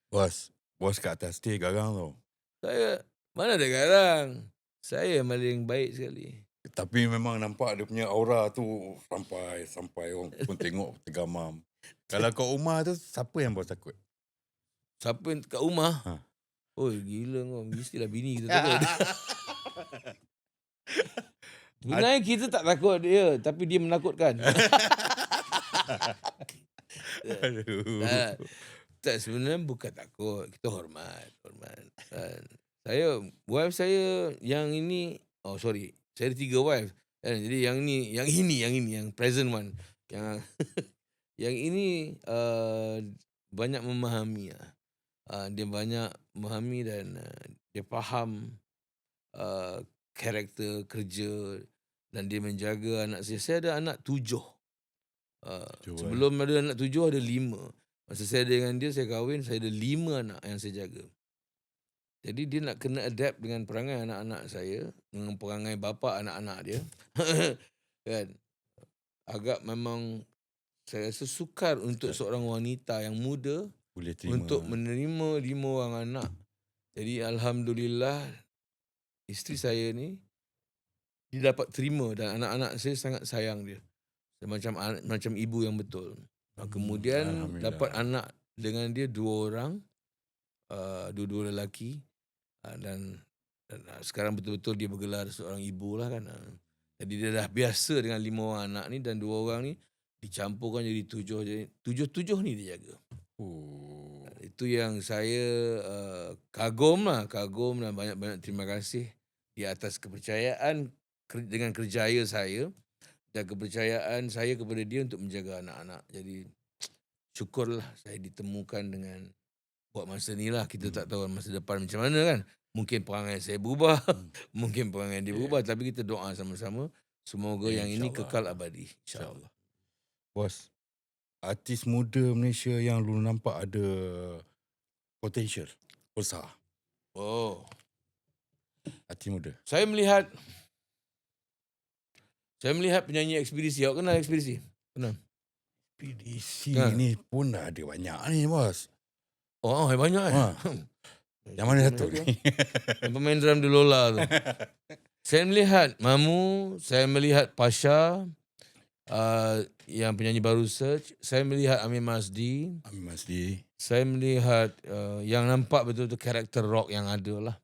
Bos kat atas stage garang tau.
Saya mana ada garang. Saya yang paling baik sekali.
Tapi memang nampak dia punya aura tu sampai orang pun tengok tergamam. Kalau kat rumah tu siapa yang bos takut?
Siapa yang kat rumah?
Ha.
Oi gila kau, mestilah bini kita takut. Sebenarnya kita tak takut dia, tapi dia menakutkan.
Aduh.
Tak, sebenarnya bukan takut, kita hormat. Wife saya yang ini, saya ada 3 wife. Jadi yang present one. Yang yang ini banyak memahami lah. Dia banyak memahami dan dia faham karakter kerja dan dia menjaga anak saya. Saya ada anak 7. Sebelum ada anak 7 ada 5. Masa saya dengan dia, saya kahwin, saya ada 5 anak yang saya jaga. Jadi dia nak kena adapt dengan perangai anak-anak saya, dengan perangai bapa anak-anak dia. Kan? Agak memang saya rasa sukar untuk seorang wanita yang muda
Boleh terima.
untuk menerima 5 orang anak. Jadi alhamdulillah isteri saya ni dia dapat terima dan anak-anak saya sangat sayang dia. Macam ibu yang betul. Kemudian
Alhamdulillah.
dapat anak dengan dia 2 orang, dua-dua lelaki. Dan sekarang betul-betul dia bergelar seorang ibu lah kan. Jadi dia dah biasa dengan 5 orang anak ni dan 2 orang ni dicampurkan jadi 7. Jadi 7 ni dia jaga. Itu yang saya kagum dan banyak-banyak terima kasih di atas kepercayaan dengan kerjaya saya dan kepercayaan saya kepada dia untuk menjaga anak-anak. Jadi syukurlah saya ditemukan dengan buat masa ni lah. Kita tak tahu masa depan macam mana kan. Mungkin perangai saya berubah, mungkin perangai dia berubah, tapi kita doa sama-sama semoga yang ini kekal abadi, insyaAllah.
Bos, artis muda Malaysia yang lu nampak ada potential besar.
Oh,
Artis muda.
Saya melihat penyanyi Ekspedisi. Awak kenal Ekspedisi? Kenal?
PDC ni pun dah ada banyak ni bos.
Oh, banyak
Yang mana satu ni?
Yang pemain drum di Lola tu. Saya melihat Mamu, saya melihat Pasha, yang penyanyi baru Search. Saya melihat Amin Masdi. Saya melihat yang nampak betul-betul karakter rock yang ada lah.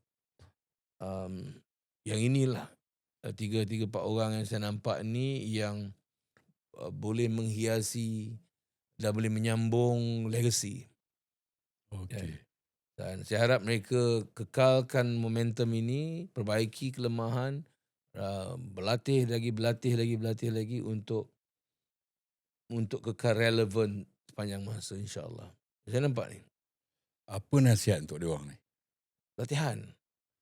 Yang inilah 3-4 orang yang saya nampak ni yang boleh menghiasi dan boleh menyambung legacy.
Okey.
Dan saya harap mereka kekalkan momentum ini, perbaiki kelemahan, berlatih lagi untuk kekal relevan sepanjang masa, insyaAllah. Saya nampak ni.
Apa nasihat untuk dia orang ni?
Latihan.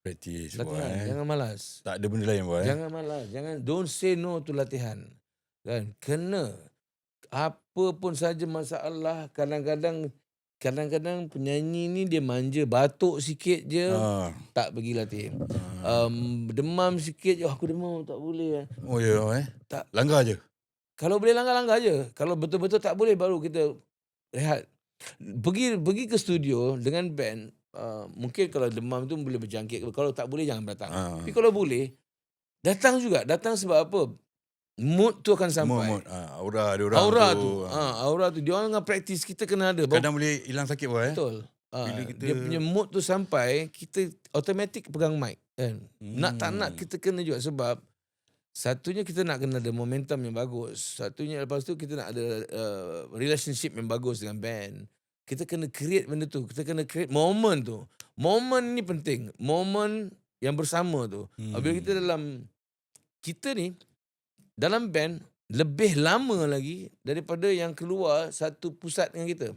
Praktis.
Jangan malas.
Tak ada benda lain buat.
Jangan malas. Don't say no to latihan. Kan? Kena. Apa pun saja masalah, kadang-kadang penyanyi ni dia manja, batuk sikit je tak pergi latih. Demam sikit je, aku demam tak boleh.
Oh ya
Tak.
Langgar je.
Kalau boleh langgar je. Kalau betul-betul tak boleh baru kita rehat. Pergi ke studio dengan band. Mungkin kalau demam tu boleh berjangkit. Kalau tak boleh jangan datang. Tapi kalau boleh datang juga. Datang sebab apa? Mood tu akan sampai.
Aura dia orang tu.
Aura tu. Dia orang dengan praktis kita kena ada.
Kadang boleh hilang sakit buat.
Betul. Dia punya mood tu sampai, kita automatik pegang mic. Kan? Nak tak nak kita kena juga sebab satunya kita nak kena ada momentum yang bagus. Satunya lepas tu kita nak ada relationship yang bagus dengan band. Kita kena create benda tu. Kita kena create moment tu. Moment ni penting. Moment yang bersama tu. Bila kita ni dalam band lebih lama lagi daripada yang keluar satu pusat dengan kita.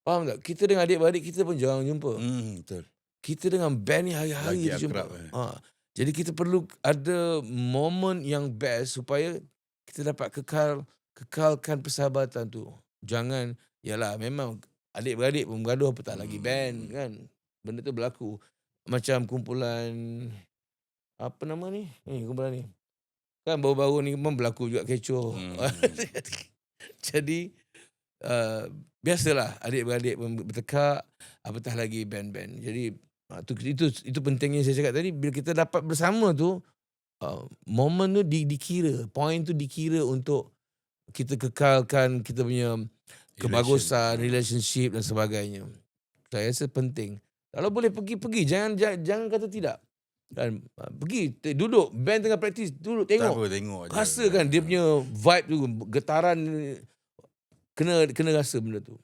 Faham tak? Kita dengan adik-beradik kita pun jarang jumpa.
Betul.
Kita dengan band ni hari-hari
Lagi
jumpa.
akrab.
Jadi kita perlu ada momen yang best supaya kita dapat kekalkan persahabatan tu. Jangan, yalah memang adik-beradik pun bergaduh apa tak lagi band kan. Benda tu berlaku. Macam kumpulan apa nama ni? Kumpulan ni. Kan baru-baru ni memang berlaku juga kecoh. Jadi biasalah adik-beradik bertekak, apatah lagi band-band. Jadi itu pentingnya saya cakap tadi, bila kita dapat bersama tu, momen tu dikira, point tu dikira untuk kita kekalkan kita punya kebagusan, relationship dan sebagainya. Saya rasa penting. Kalau boleh pergi, jangan kata tidak. Kan pergi duduk, band tengah praktis, duduk tengok.
tengok je.
Rasakan dia punya vibe tu, getaran, kena rasa benda tu.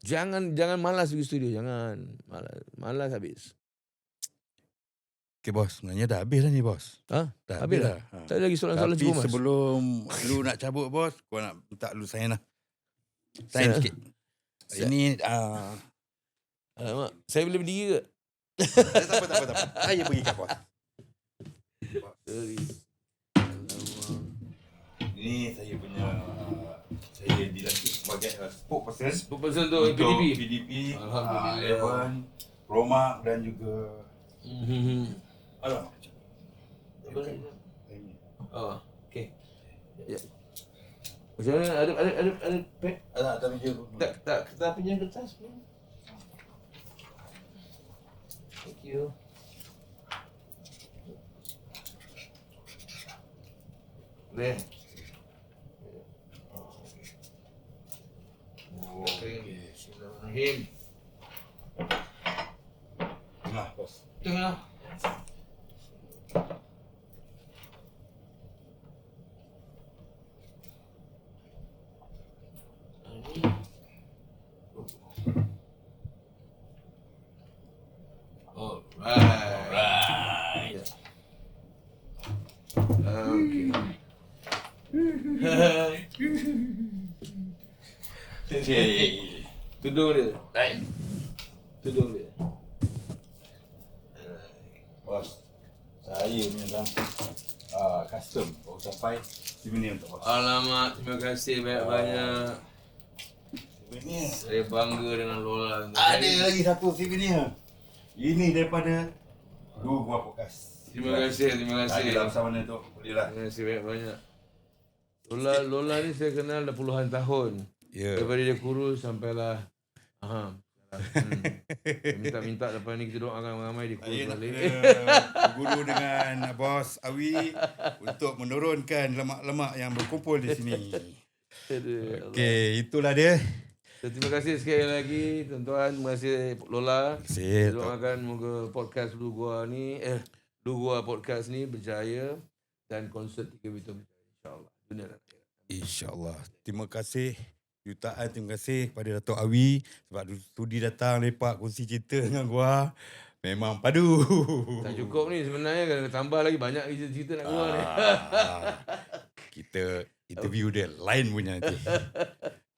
Jangan malas pergi studio, jangan. Malas habis.
Okay bos, sebenarnya dah habis dah ni bos.
Dah
habis dah.
Tak ada lagi soalan-soalan
Tapi
cukup mas.
sebelum lu nak cabut bos, gua nak minta lu sign lah. Sign sikit. Ini
Alamak, saya boleh berdiri ke?
tak apa. Saya pergi kat bos. Ini saya punya saya dilantik sebagai spokesperson
tu
untuk
PDP.
PDP,
Alhamdulillah.
Evan, Roma dan juga alamak.
Okey. Ya. Macam mana ada pet?
Ada meja.
Tak kita pinjam kertas pun. Thank you. Boleh. Bismillahirrahmanirrahim.
Tengah bos.
Tengah. Alright. Okay. Tudung dia. Right. Tudung dia.
Bos. Saya punya damping custom baru sampai souvenir untuk bos.
Alamak, terima kasih banyak-banyak.
Souvenir.
Saya bangga dengan Lola.
Ada lagi satu souvenir. Ini daripada Lu Gua Podcast.
Terima kasih.
Ada dalam sana tu. Boleh lah.
Terima kasih banyak-banyak. Lola ni saya kenal dah puluhan tahun.
Ya.
Daripada dia kurus sampailah. Minta lepas ni kita doakan ramai dia kurus
Saya nak
balik.
berguru dengan bos Awi untuk menurunkan lemak-lemak yang berkumpul di sini. Okey, itulah dia.
Terima kasih sekali lagi tuan-tuan. Terima kasih Lola.
Terima kasih.
Doakan moga podcast Lu Gua ni Lu Gua Podcast ni berjaya dan konsert 3 Bintang berjaya, insya-Allah. Dunia dan akhirat.
InsyaAllah. Terima kasih jutaan, terima kasih kepada Dato' Awi sebab sudi datang lepak kongsi cerita dengan gua. Memang padu.
Tak cukup ni sebenarnya, kena tambah lagi banyak cerita nak keluar ni.
Kita interview dia lain punya nanti.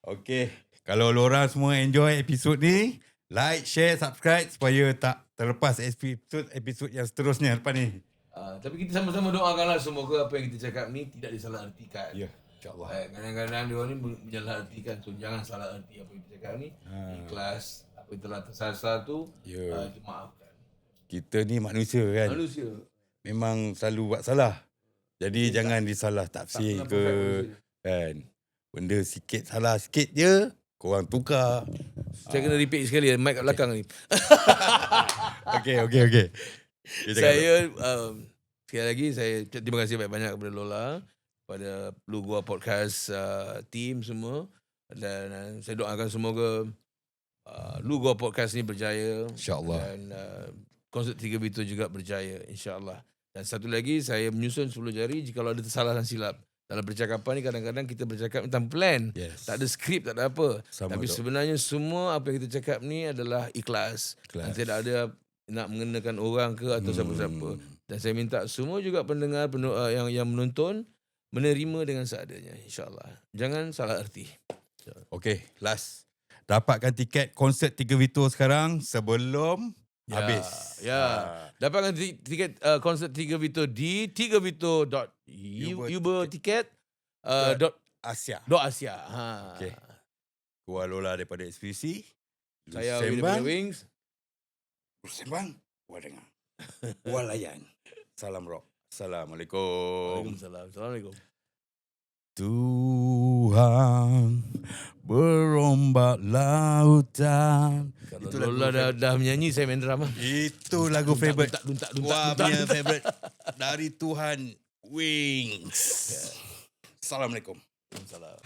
Okey, kalau lorang semua enjoy episod ni, like, share, subscribe supaya tak terlepas episod yang seterusnya lepas ni.
Tapi kita sama-sama doakanlah semoga apa yang kita cakap ni tidak disalahartikan.
Ya, insyaAllah.
Kadang-kadang dia orang ni menyalahartikan, so jangan salah arti apa yang kita cakap ni. Ikhlas, apa yang telah tersasar tu, maafkan.
Kita ni manusia kan.
Manusia.
Memang selalu buat salah. Jadi jangan disalah tafsir ke kan. Benda sikit salah sikit je, korang tukar.
Saya kena repeat sekali mic kat belakang ni.
Okey.
Saya sekali lagi saya terima kasih banyak-banyak kepada Lola, pada Lu Gua Podcast team semua, dan saya doakan semoga Lu Gua Podcast ni berjaya,
InsyaAllah.
dan konsert 3 Bintang juga berjaya, insya-Allah. Dan satu lagi, saya menyusun 10 jari jika ada kesalahan silap. Dalam percakapan ni kadang-kadang kita bercakap tanpa plan.
Yes.
Tak ada skrip, tak ada apa.
Sama
Tapi sebenarnya semua apa yang kita cakap ni adalah ikhlas. Dan tidak ada nak mengenakan orang ke atau siapa-siapa. Dan saya minta semua juga pendengar yang menonton menerima dengan seadanya, insya-Allah. Jangan salah arti.
Okey, last. Dapatkan tiket konsert 3 Vito sekarang sebelum habis.
Ya. Dapatkan tiket konsert 3 Vito di 3vito.uberticket.asia.
Asia.
Ha.
Okey. Gua Lola daripada ekspedisi.
Saya Awi daripada Wings.
Bersembang. Gua dengar. Gua layan. Salam rock. Assalamualaikum.
Waalaikumsalam. Assalamualaikum.
Tuhan berombak lautan.
Kalau
Itu lagu
Lola dah menyanyi, saya main drum.
Itu lagu favourite.
Duntak.
Wah, punya favourite. Dari Tuhan Wings. Assalamualaikum.
Salam.